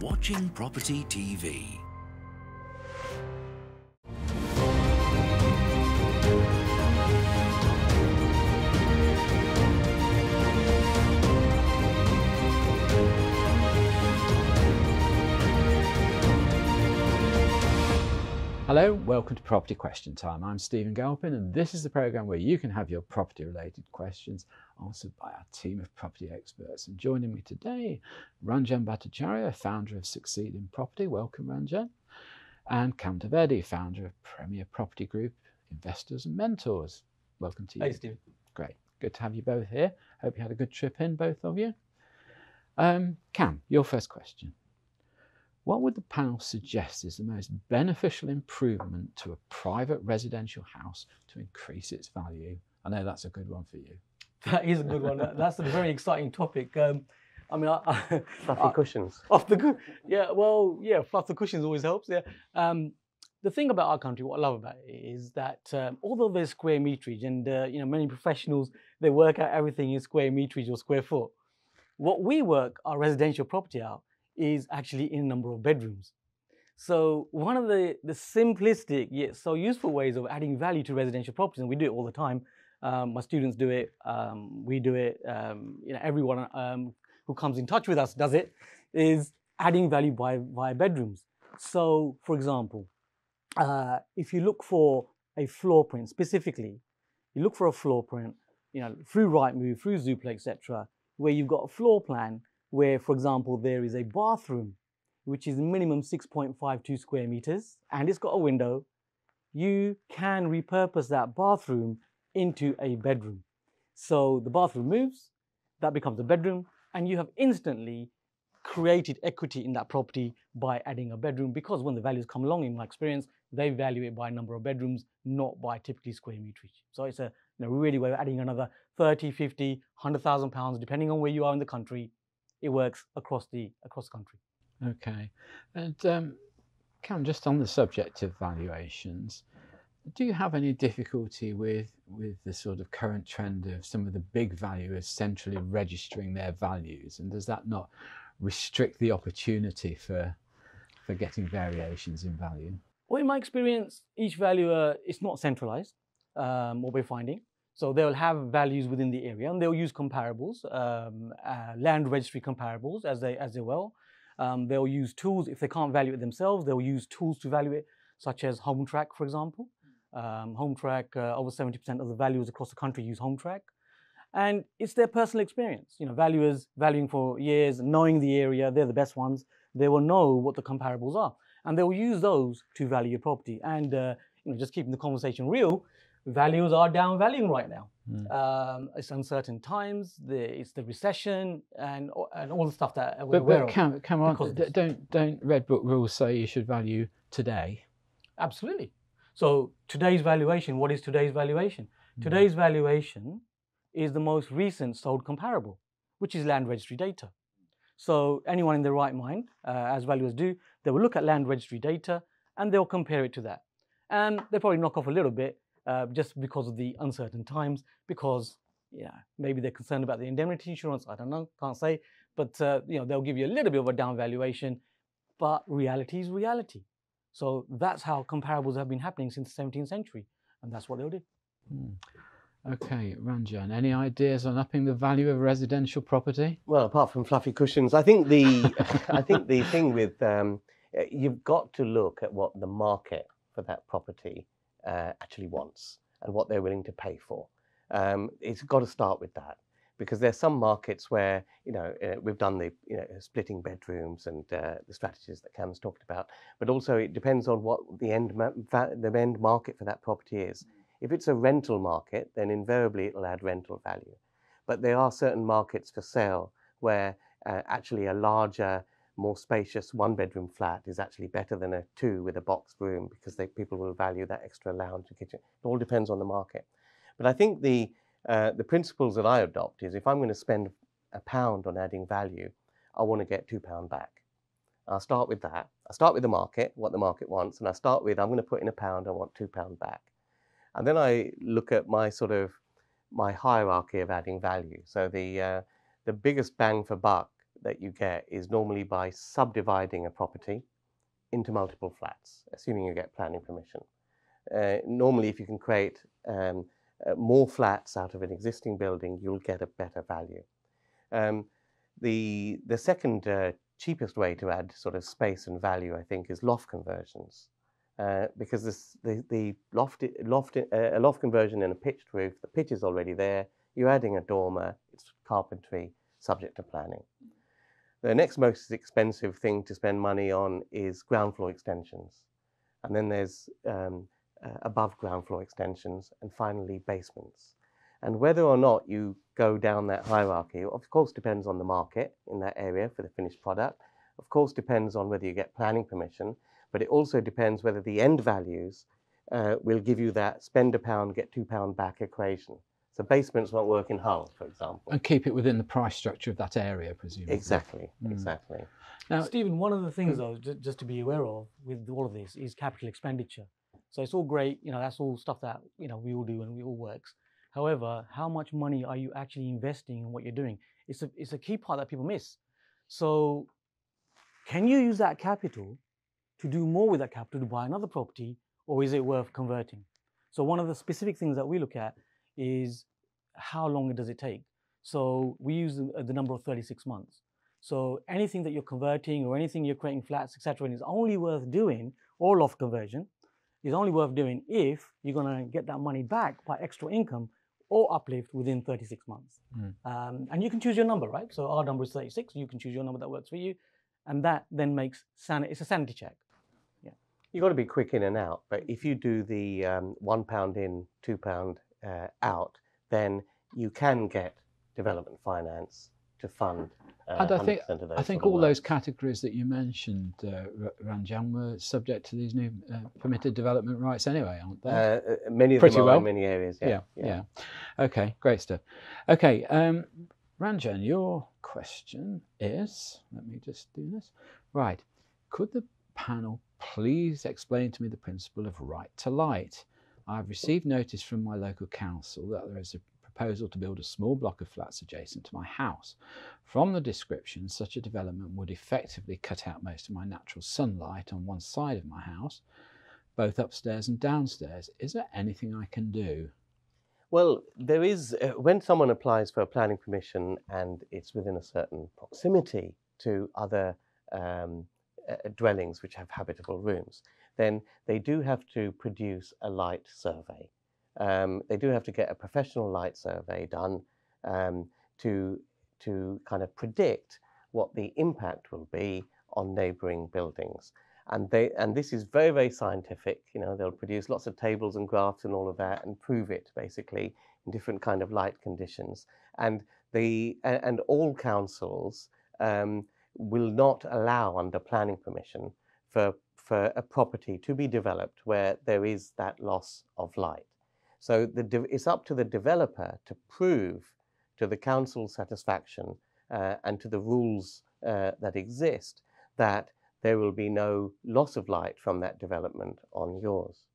watching Property TV. Hello, welcome to Property Question Time. I'm Stephen Galpin, and this is the programme where you can have your property-related questions answered by our team of property experts. And joining me today, Ranjan Bhattacharya, founder of Succeed in Property. Welcome, Ranjan. And Dovedi, founder of Premier Property Group, Investors and Mentors. Welcome to you. Hey, Stephen. Great. Good to have you both here. Hope you had a good trip in, both of you. Cam, your first question. What would the panel suggest is the most beneficial improvement to a private residential house to increase its value? I know that's a good one for you. That is a good one. That's a very exciting topic. Fluffy cushions. Fluffy cushions always helps. Yeah. The thing about our country, what I love about it is that although there's square meterage, and many professionals, they work out everything in square meterage or square foot. What we work our residential property out is actually in a number of bedrooms. So one of the simplistic yet so useful ways of adding value to residential properties, and we do it all the time. My students do it, we do it, everyone who comes in touch with us does it, is adding value via bedrooms. So for example, if you look for a floor print specifically, you look for a floor print, through Rightmove, through Zoopla, etc., where you've got a floor plan where, for example, there is a bathroom, which is minimum 6.52 square meters, and it's got a window, you can repurpose that bathroom into a bedroom. So the bathroom moves, that becomes a bedroom, and you have instantly created equity in that property by adding a bedroom, because when the values come along, in my experience, they value it by number of bedrooms, not by typically square meterage. So it's a really way of adding another 30, 50, 100,000 pounds, depending on where you are in the country. It works across the country. Okay, and Cam, just on the subject of valuations, do you have any difficulty with the sort of current trend of some of the big valuers centrally registering their values, and does that not restrict the opportunity for getting variations in value? Well, in my experience, each valuer is not centralized, what we're finding. So they'll have values within the area, and they'll use comparables, land registry comparables as they will. They'll use tools. If they can't value it themselves, they'll use tools to value it, such as HomeTrack, for example. HomeTrack, over 70% of the valuers across the country use HomeTrack. And it's their personal experience. Valuers valuing for years, knowing the area, they're the best ones. They will know what the comparables are, and they will use those to value your property. And just keeping the conversation real, values are down valuing right now. It's uncertain times, it's the recession, and all the stuff that we're aware of. Come on, don't Red Book rules say you should value today? Absolutely. So today's valuation, what is today's valuation? Today's valuation is the most recent sold comparable, which is land registry data. So anyone in their right mind, as valuers do, they will look at land registry data and they'll compare it to that. And they'll probably knock off a little bit, just because of the uncertain times, because maybe they're concerned about the indemnity insurance, I don't know, can't say, but they'll give you a little bit of a down valuation, but reality is reality. So that's how comparables have been happening since the 17th century, and that's what they'll do. Okay, Ranjan, any ideas on upping the value of residential property? Well, apart from fluffy cushions, I think the thing with you've got to look at what the market for that property actually wants and what they're willing to pay for. It's got to start with that, because there's some markets where we've done the splitting bedrooms and the strategies that Cam's talked about, but also it depends on what the end market for that property is. If it's a rental market, then invariably it'll add rental value. But there are certain markets for sale where actually a larger, more spacious one-bedroom flat is actually better than a two with a box room, because people will value that extra lounge and kitchen. It all depends on the market. But I think the principles that I adopt is, if I'm going to spend £1 on adding value, I want to get £2 back. I'll start with that. I start with the market, what the market wants, and I start with, I'm going to put in £1, I want £2 back. And then I look at my hierarchy of adding value. So the biggest bang for buck that you get is normally by subdividing a property into multiple flats, assuming you get planning permission. Normally, if you can create more flats out of an existing building, you'll get a better value. The second cheapest way to add sort of space and value, I think, is loft conversions. Because a loft conversion in a pitched roof, the pitch is already there, you're adding a dormer, it's carpentry, subject to planning. The next most expensive thing to spend money on is ground floor extensions. And then there's above ground floor extensions, and finally basements. And whether or not you go down that hierarchy, of course, depends on the market in that area for the finished product. Of course, depends on whether you get planning permission, but it also depends whether the end values will give you that spend £1, get £2 back equation. So basements won't work in Hull, for example. And keep it within the price structure of that area, presumably. Exactly, exactly. Now, Stephen, one of the things, though, just to be aware of with all of this is capital expenditure. So it's all great, that's all stuff that, we all do and it all works. However, how much money are you actually investing in what you're doing? It's a key part that people miss. So can you use that capital to do more with that capital to buy another property, or is it worth converting? So one of the specific things that we look at is how long does it take? So we use the number of 36 months. So anything that you're converting or anything you're creating flats, etc., and is only worth doing, or loft conversion, is only worth doing if you're going to get that money back by extra income or uplift within 36 months. And you can choose your number, right? So our number is 36. You can choose your number that works for you. And that then makes it's a sanity check. Yeah. You've got to be quick in and out. But if you do the £1 in, £2 out, then you can get development finance to fund. And I think all those categories that you mentioned, Ranjan, were subject to these new permitted development rights anyway, aren't they? Many of them are in many areas, yeah. Okay, great stuff. Okay, Ranjan, your question is, let me just do this. Right, could the panel please explain to me the principle of right to light? I've received notice from my local council that there is a proposal to build a small block of flats adjacent to my house. From the description, such a development would effectively cut out most of my natural sunlight on one side of my house, both upstairs and downstairs. Is there anything I can do? Well, there is, when someone applies for a planning permission and it's within a certain proximity to other dwellings which have habitable rooms, then they do have to produce a light survey. They do have to get a professional light survey done to kind of predict what the impact will be on neighbouring buildings. And this is very, very scientific. They'll produce lots of tables and graphs and all of that and prove it basically in different kind of light conditions. And all councils will not allow under planning permission for a property to be developed where there is that loss of light. So it's up to the developer to prove to the council's satisfaction and to the rules that exist that there will be no loss of light from that development on yours.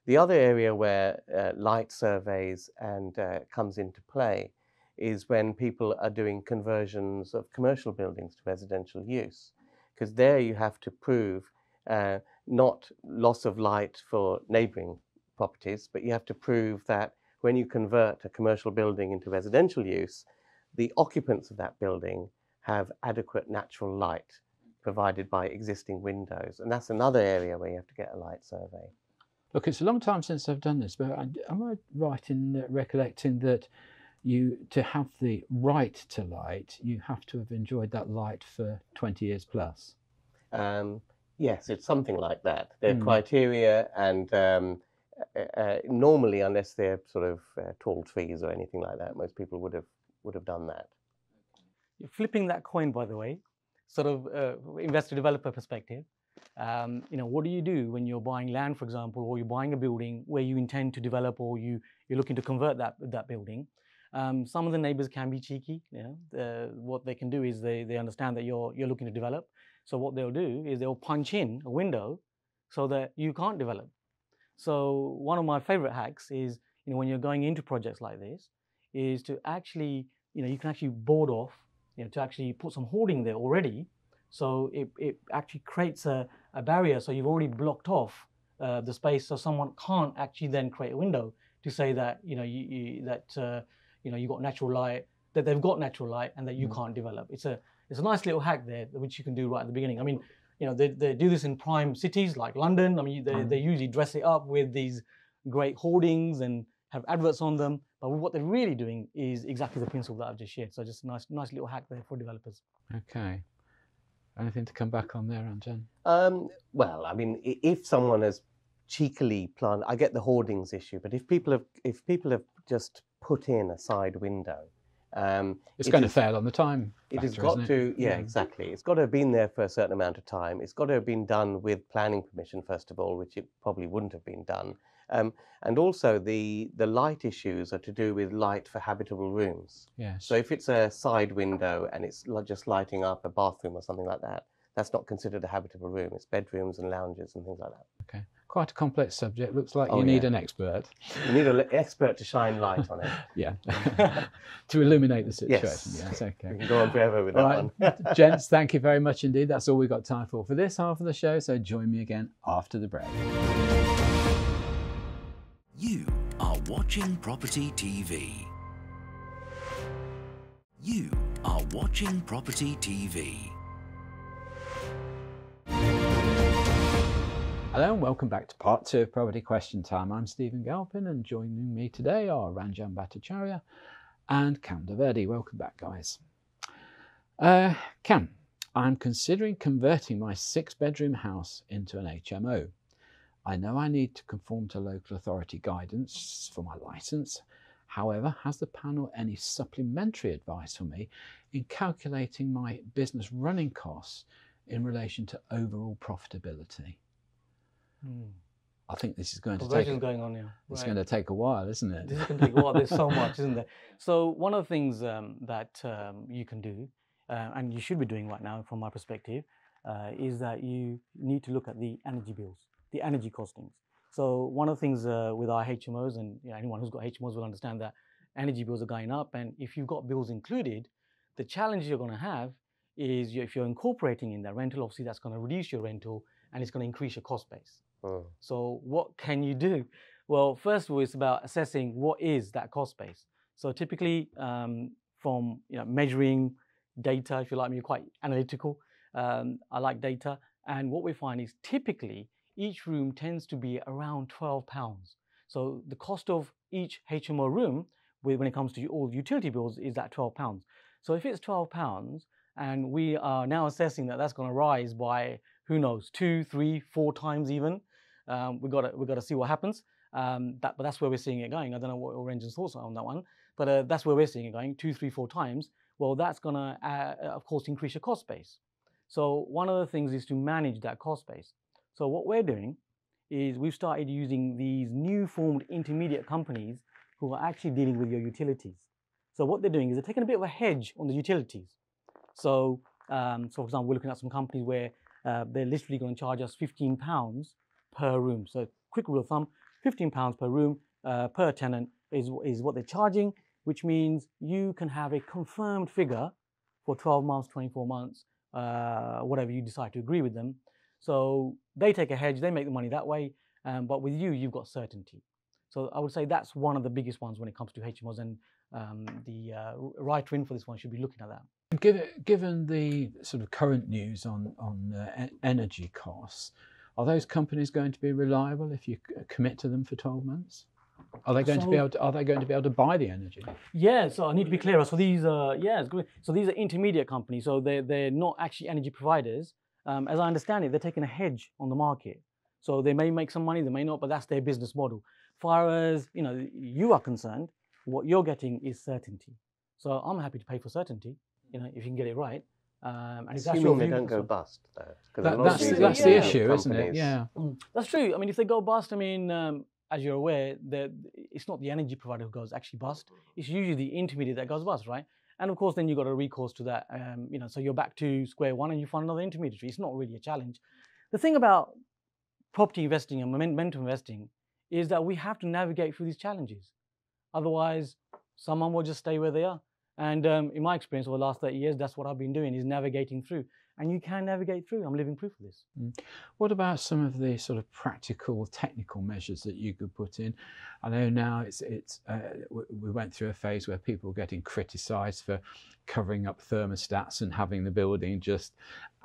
The other area where light surveys comes into play is when people are doing conversions of commercial buildings to residential use, because there you have to prove not loss of light for neighbouring properties, but you have to prove that when you convert a commercial building into residential use, the occupants of that building have adequate natural light provided by existing windows. And that's another area where you have to get a light survey. Look, it's a long time since I've done this, but am I right in recollecting that to have the right to light, you have to have enjoyed that light for 20 years plus? Yes, it's something like that. There are criteria, and normally, unless they're sort of tall trees or anything like that, most people would have done that. You're flipping that coin, by the way, sort of investor developer perspective. What do you do when you're buying land, for example, or you're buying a building where you intend to develop, or you're looking to convert that building? Some of the neighbors can be cheeky. What they can do is they understand that you're looking to develop. So what they'll do is they'll punch in a window so that you can't develop. So one of my favorite hacks is, when you're going into projects like this, is to actually, you can actually board off to actually put some hoarding there already. So it actually creates a barrier. So you've already blocked off the space, so someone can't actually then create a window to say that you got natural light, that they've got natural light, and that you can't develop. It's a nice little hack there which you can do right at the beginning. I mean, they do this in prime cities like London. I mean, they usually dress it up with these great hoardings and have adverts on them. But what they're really doing is exactly the principle that I've just shared. So just a nice little hack there for developers. Okay. Anything to come back on there, Ranjan? Well, I mean, if someone has cheekily planted, I get the hoardings issue, but if people have just put in a side window, it's going to fail on the time factor, it has got to, yeah, exactly. It's got to have been there for a certain amount of time. It's got to have been done with planning permission, first of all, which it probably wouldn't have been done. And also the light issues are to do with light for habitable rooms. Yes. So if it's a side window and it's just lighting up a bathroom or something like that, that's not considered a habitable room. It's bedrooms and lounges and things like that. Okay. Quite a complex subject. Looks like you need an expert. You need an expert to shine light on it. Yeah. To illuminate the situation. Yes. Okay. We can go on forever with that one. Gents, thank you very much indeed. That's all we've got time for this half of the show. So join me again after the break. You are watching Property TV. You are watching Property TV. Hello and welcome back to part 2 of Property Question Time. I'm Stephen Galpin, and joining me today are Ranjan Bhattacharya and Cam Dovedi. Welcome back, guys. Cam, I'm considering converting my 6-bedroom house into an HMO. I know I need to conform to local authority guidance for my licence. However, has the panel any supplementary advice for me in calculating my business running costs in relation to overall profitability? I think this is going to take going on here. It's going to take a while, isn't it? This is going to take a while. There's so much, isn't there? So one of the things that you can do, and you should be doing right now from my perspective, is that you need to look at the energy bills, the energy costings. So one of the things with our HMOs, and anyone who's got HMOs will understand that energy bills are going up, and if you've got bills included, the challenge you're going to have is if you're incorporating in that rental, obviously that's going to reduce your rental and it's going to increase your cost base. So what can you do? Well, first of all, it's about assessing what is that cost base. So typically from measuring data, if you like me, quite analytical. I like data. And what we find is typically each room tends to be around £12. So the cost of each HMO room when it comes to all utility bills is that £12. So if it's £12 and we are now assessing that that's going to rise by, who knows, 2, 3, 4 times even, we've got to see what happens. But that's where we're seeing it going. I don't know what Ranjan's thoughts are on that one, but that's where we're seeing it going, 2, 3, 4 times. Well, that's going to, of course, increase your cost base. So one of the things is to manage that cost base. So what we're doing is we've started using these new formed intermediate companies who are actually dealing with your utilities. So what they're doing is they're taking a bit of a hedge on the utilities. So, for example, we're looking at some companies where they're literally going to charge us £15 per room. So quick rule of thumb, £15 per room per tenant is what they're charging, which means you can have a confirmed figure for 12 months, 24 months, whatever you decide to agree with them. So they take a hedge, they make the money that way, but with you, you've got certainty. So I would say that's one of the biggest ones when it comes to HMOs, and the writer in for this one should be looking at that. Given the sort of current news on energy costs, are those companies going to be reliable if you commit to them for 12 months? Are they going to be able to buy the energy? Yeah, so I need to be clearer. So these are it's good. So these are intermediate companies. So they're not actually energy providers. As I understand it, they're taking a hedge on the market. So they may make some money, they may not, but that's their business model. As far as you are concerned, what you're getting is certainty. So I'm happy to pay for certainty, if you can get it right. And if that's your view, they don't go bust, though. That's the issue, isn't it? Yeah. That's true. I mean, if they go bust, as you're aware, it's not the energy provider who goes actually bust. It's usually the intermediate that goes bust, right? And of course, then you've got a recourse to that. So you're back to square one and you find another intermediary. It's not really a challenge. The thing about property investing and momentum investing is that we have to navigate through these challenges. Otherwise, someone will just stay where they are. And in my experience over the last 30 years, that's what I've been doing, is navigating through. And you can navigate through. I'm living proof of this. What about some of the sort of practical, technical measures that you could put in? I know now we went through a phase where people were getting criticised for covering up thermostats and having the building just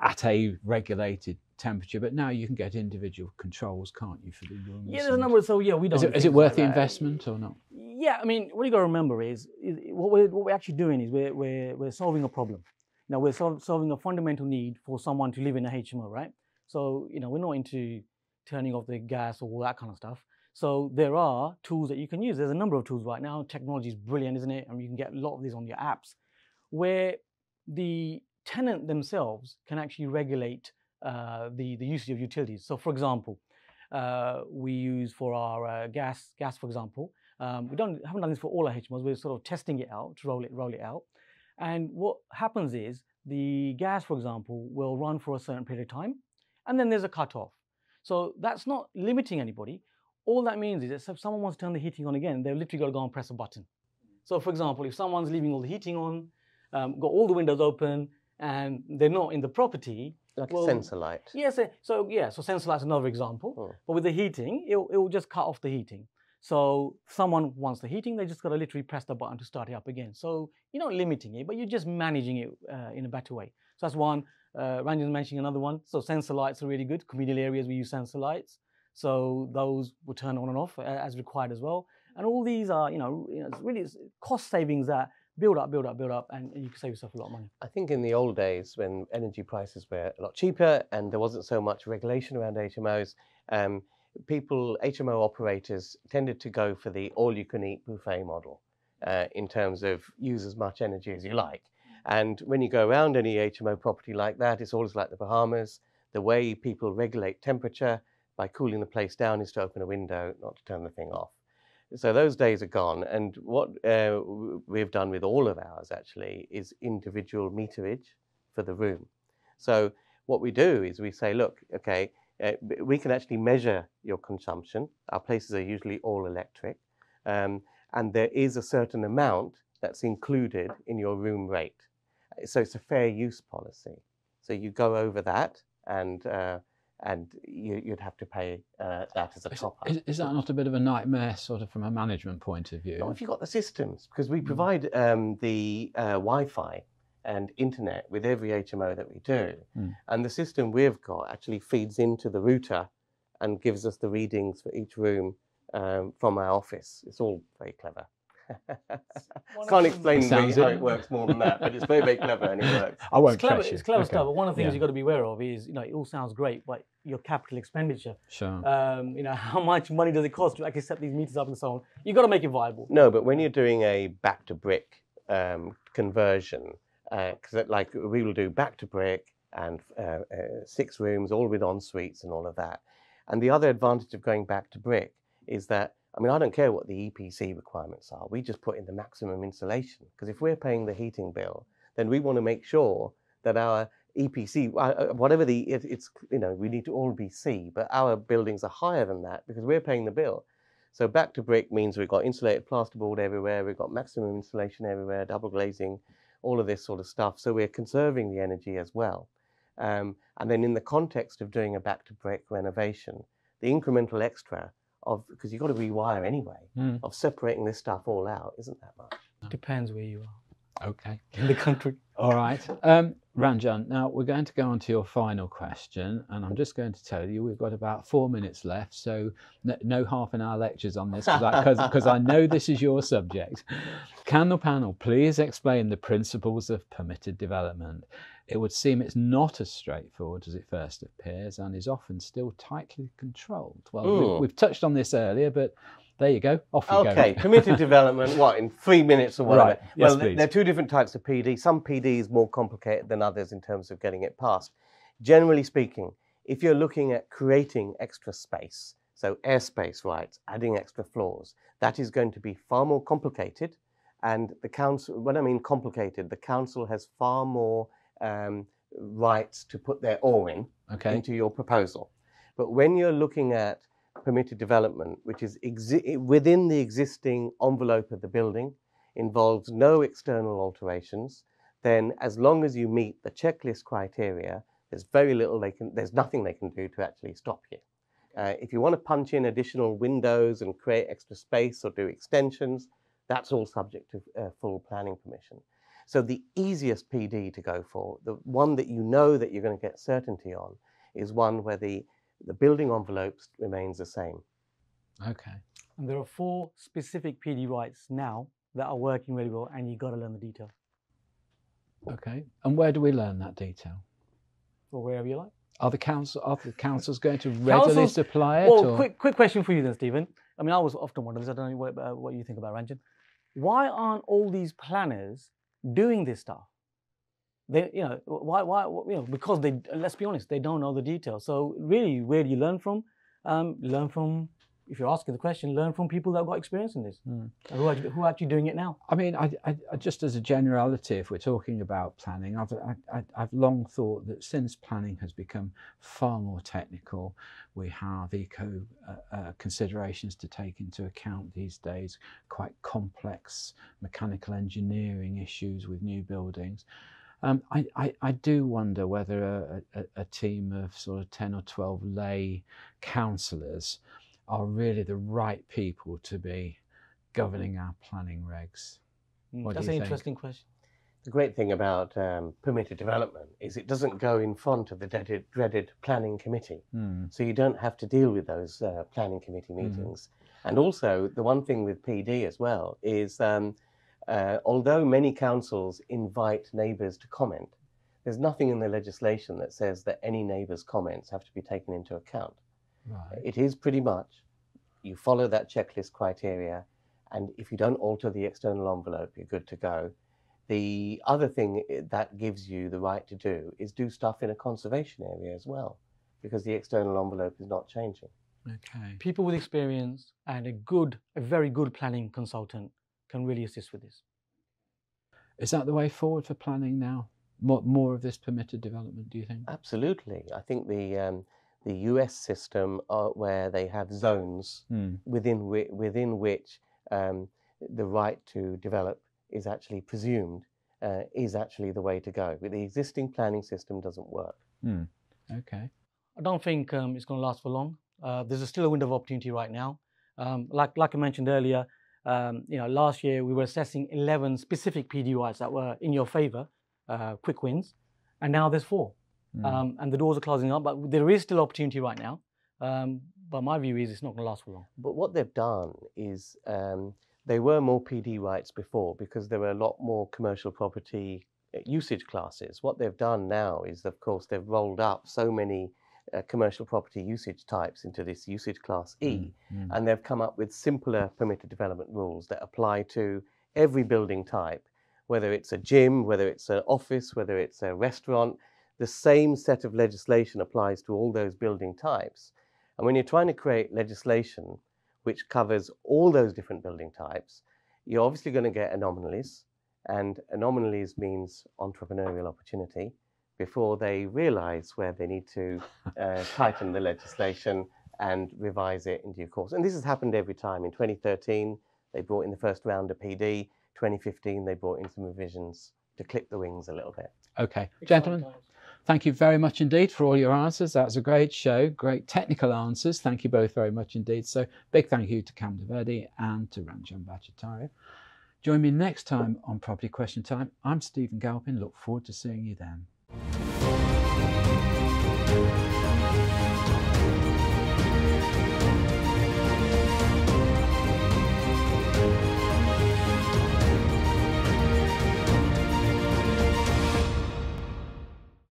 at a regulated temperature, but now you can get individual controls, can't you, for the rooms? Yeah, there's a number. So yeah, we don't. Is it worth the investment or not? Yeah, I mean, what you got to remember is what we're actually doing is we're solving a problem. Now we're solving a fundamental need for someone to live in a HMO, right? So we're not into turning off the gas or all that kind of stuff. So there are tools that you can use. There's a number of tools right now. Technology is brilliant, isn't it? I mean, you can get a lot of these on your apps, where the tenant themselves can actually regulate the usage of utilities. So, for example, we use for our gas, for example. We haven't done this for all our HMOs. We're sort of testing it out to roll it out. And what happens is the gas, for example, will run for a certain period of time, and then there's a cutoff. So that's not limiting anybody. All that means is that if someone wants to turn the heating on again, they've literally got to go and press a button. So, for example, if someone's leaving all the heating on, got all the windows open, and they're not in the property, like a sensor light. Yes. So sensor light's another example. But with the heating, it will just cut off the heating. So if someone wants the heating, they just got to literally press the button to start it up again. So you're not limiting it, but you're just managing it in a better way. So that's one. Ranjan's mentioning another one. So sensor lights are really good. Communal areas, we use sensor lights. So those will turn on and off as required as well. And all these are, it's really cost savings that build up, and you can save yourself a lot of money. I think in the old days, when energy prices were a lot cheaper and there wasn't so much regulation around HMOs, HMO operators tended to go for the all-you-can-eat buffet model in terms of use as much energy as you like. And when you go around any HMO property like that, it's always like the Bahamas. The way people regulate temperature by cooling the place down is to open a window, not to turn the thing off. So those days are gone. And what we've done with all of ours actually is individual meterage for the room. So what we do is we say, look, okay, we can actually measure your consumption. Our places are usually all electric. And there is a certain amount that's included in your room rate. So it's a fair use policy. So you go over that and you'd have to pay that as a top-up. Is that not a bit of a nightmare, sort of from a management point of view? Not if you've got the systems, because we provide the Wi-Fi and internet with every HMO that we do. And the system we've got actually feeds into the router and gives us the readings for each room from our office. It's all very clever. Can't explain how it works more than that, but it's very, very clever and it works. I won't It's clever stuff, but one of the things you've got to be aware of is, it all sounds great, but your capital expenditure. Sure. How much money does it cost to actually set these meters up and so on? You've got to make it viable. No, but when you're doing a back-to-brick conversion, because like we will do back-to-brick and 6 rooms, all with en suites and all of that. And the other advantage of going back-to-brick is that, I don't care what the EPC requirements are. We just put in the maximum insulation, because if we're paying the heating bill, then we want to make sure that our EPC, whatever we need to all be C, but our buildings are higher than that because we're paying the bill. So back to brick means we've got insulated plasterboard everywhere, we've got maximum insulation everywhere, double glazing, all of this sort of stuff. So we're conserving the energy as well. And then in the context of doing a back to brick renovation, the incremental extra because you've got to rewire anyway, of separating this stuff all out isn't that much. Depends where you are. Okay. In the country. All right. Ranjan, now we're going to go on to your final question, and I'm just going to tell you we've got about 4 minutes left, so no half-an-hour lectures on this because I know this is your subject. Can the panel please explain the principles of permitted development? It would seem it's not as straightforward as it first appears and is often still tightly controlled. Well, we've touched on this earlier, but there you go. Off you go. Okay, permitted development, in 3 minutes or whatever? Right. Yes, well, there are 2 different types of PD. Some PD is more complicated than others in terms of getting it passed. Generally speaking, if you're looking at creating extra space, so airspace rights, adding extra floors, that is going to be far more complicated. And the council, when I mean complicated, the council has far more rights to put their oar in into your proposal. But when you're looking at permitted development, which is within the existing envelope of the building, involves no external alterations, then as long as you meet the checklist criteria, there's nothing they can do to actually stop you. If you want to punch in additional windows and create extra space or do extensions, that's all subject to full planning permission. So the easiest PD to go for, the one that you know that you're going to get certainty on, is one where the building envelope remains the same. Okay. And there are 4 specific PD rights now that are working really well, and you've got to learn the detail. Okay. And where do we learn that detail? Or wherever you like. Are the councils going to readily supply it? Well, or? quick question for you then, Stephen. I mean, I was often wondering this. I don't know what you think about Ranjan. Why aren't all these planners doing this stuff? They, why, because they, let's be honest, they don't know the details. So really, where do you learn from? Learn from, if you're asking the question, learn from people that have got experience in this, who are actually doing it now. I mean, I just as a generality, if we're talking about planning, I've long thought that since planning has become far more technical, we have eco considerations to take into account these days, quite complex mechanical engineering issues with new buildings. I do wonder whether a team of sort of 10 or 12 lay councillors are really the right people to be governing our planning regs. That's an interesting question. The great thing about permitted development is it doesn't go in front of the dreaded planning committee. So you don't have to deal with those planning committee meetings. And also, the one thing with PD as well is although many councils invite neighbours to comment, there's nothing in the legislation that says that any neighbour's comments have to be taken into account. Right. It is pretty much, you follow that checklist criteria, and if you don't alter the external envelope, you're good to go. The other thing that gives you the right to do is do stuff in a conservation area as well, because the external envelope is not changing. Okay. People with experience and a very good planning consultant can really assist with this. Is that the way forward for planning now? More of this permitted development, do you think? Absolutely. I think the US system where they have zones within which the right to develop is actually presumed is actually the way to go. But the existing planning system doesn't work. Okay. I don't think it's going to last for long. There's still a window of opportunity right now. Like I mentioned earlier, last year we were assessing 11 specific PD rights that were in your favour, quick wins, and now there's 4. And the doors are closing up, but there is still opportunity right now. But my view is it's not going to last for long. But what they've done is there were more PD rights before because there were a lot more commercial property usage classes. What they've done now is, of course, they've rolled up so many commercial property usage types into this usage class E, and they've come up with simpler permitted development rules that apply to every building type, whether it's a gym, whether it's an office, whether it's a restaurant. The same set of legislation applies to all those building types. And when you're trying to create legislation which covers all those different building types, you're obviously going to get anomalies, and anomalies means entrepreneurial opportunity before they realize where they need to tighten the legislation and revise it in due course. And this has happened every time. In 2013, they brought in the first round of PD. 2015, they brought in some revisions to clip the wings a little bit. Okay, gentlemen, thank you very much indeed for all your answers. That was a great show, great technical answers. Thank you both very much indeed. So big thank you to Dovedi and to Ranjan Bhattacharya. Join me next time on Property Question Time. I'm Stephen Galpin. Look forward to seeing you then.